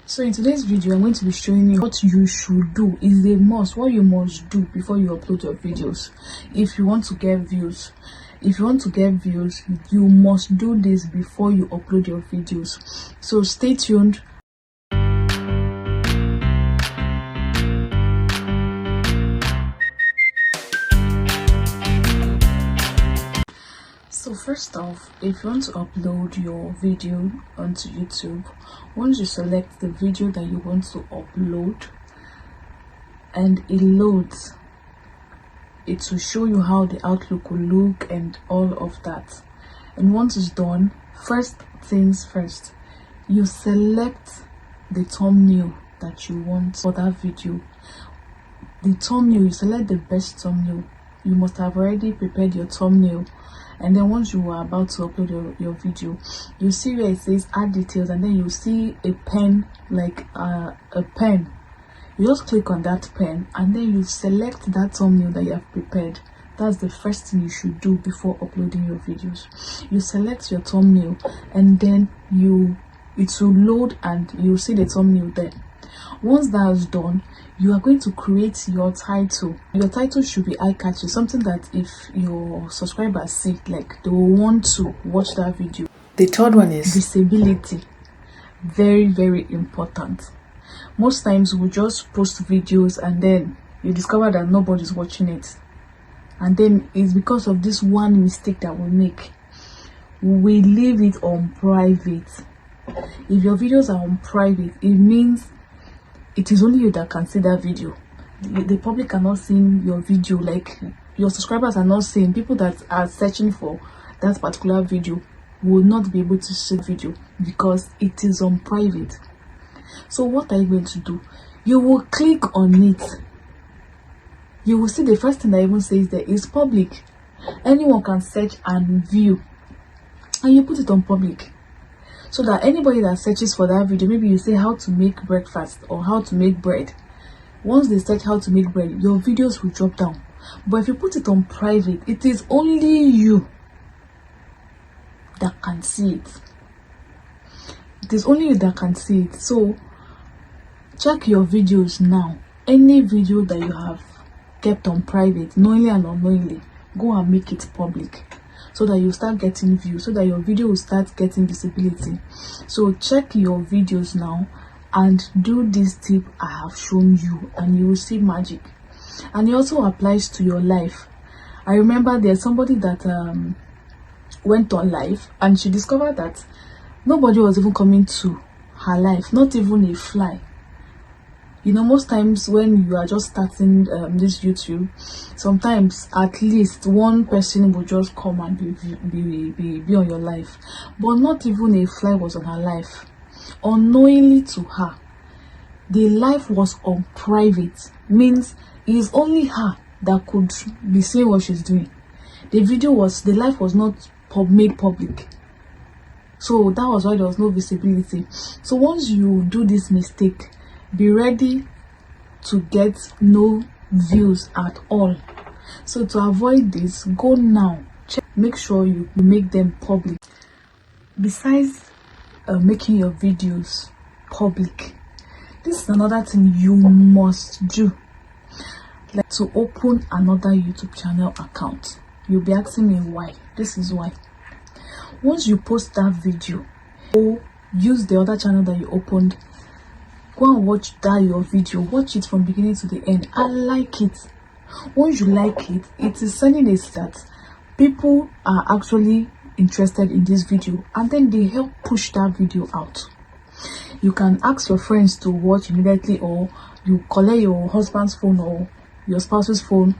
So in today's video, I'm going to be showing you what you should do. Is a must, what you must do before you upload your videos. If you want to get views, you must do this before you upload your videos. So stay tuned. So first off, if you want to upload your video onto YouTube, once you select the video that you want to upload and it loads, it will show you how the outlook will look and all of that. And once it's done, first things first, you select the thumbnail that you want for that video. The thumbnail, you select the best thumbnail. You must have already prepared your thumbnail. And then once you are about to upload your video, you see where it says add details, and then you see a pen, like a pen. You just click on that pen and then you select that thumbnail that you have prepared. That's the first thing you should do before uploading your videos. You select your thumbnail and then it will load and you'll see the thumbnail there. Once that is done, you are going to create your title. Your title should be eye-catching, something that if your subscribers see, like they will want to watch that video. The third one is visibility. Very, very important. Most times we just post videos and then you discover that nobody's watching it, and then it's because of this one mistake that we make. We leave it on private. If your videos are on private, it means it is only you that can see that video. The public cannot see your video, like your subscribers are not seeing. People that are searching for that particular video will not be able to see the video because it is on private. So what are you going to do? You will click on it. You will see the first thing that even says there is public. Anyone can search and view, and you put it on public, so that anybody that searches for that video, maybe you say how to make breakfast or how to make bread, once they search how to make bread, your videos will drop down. But if you put it on private, it is only you that can see it. It is only you that can see it. So check your videos now. Any video that you have kept on private, knowingly and unknowingly, go and make it public, so that you start getting views, so that your video will start getting visibility. So check your videos now and do this tip I have shown you, and you will see magic. And it also applies to your life. I remember there's somebody that went on live and she discovered that nobody was even coming to her life, not even a fly. You know, most times when you are just starting this YouTube, sometimes at least one person will just come and be on your life, but not even a fly was on her life. Unknowingly to her, the life was on private, means it is only her that could be seeing what she's doing. The life was not made public, so that was why there was no visibility. So once you do this mistake, be ready to get no views at all. So to avoid this, go now, make sure you make them public. Besides making your videos public, this is another thing you must do, like to open another YouTube channel account. You'll be asking me why. This is why. Once you post that video, or use the other channel that you opened, go and watch your video, watch it from beginning to the end and like it. Once you like it, it is sending a that people are actually interested in this video, and then they help push that video out. You can ask your friends to watch immediately, or you collect your husband's phone or your spouse's phone,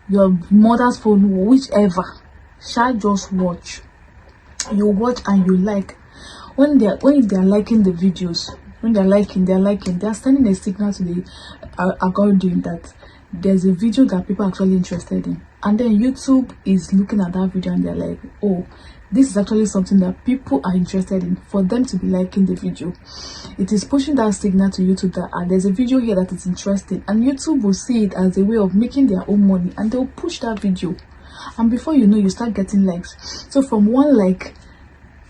your mother's phone, whichever. Shall just watch. You watch and you like. When they are liking the videos, when they're liking, they're sending a signal to the algorithm that there's a video that people are actually interested in. And then YouTube is looking at that video and they're like, oh, this is actually something that people are interested in, for them to be liking the video. It is pushing that signal to YouTube that there's a video here that is interesting, and YouTube will see it as a way of making their own money, and they'll push that video. And before you know, you start getting likes. So from one like,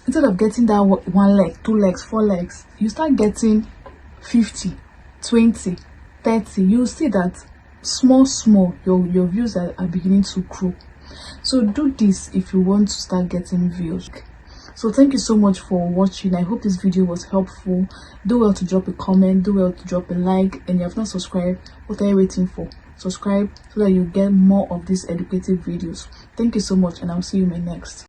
instead of getting that one like, 2 likes, 4 likes, you start getting 50, 20, 30, you'll see that small your views are beginning to grow. So do this if you want to start getting views. So thank you so much for watching. I hope this video was helpful. Do well to drop a comment, do well to drop a like, and if you have not subscribed, what are you waiting for? Subscribe so that you get more of these educative videos. Thank you so much, and I'll see you in my next.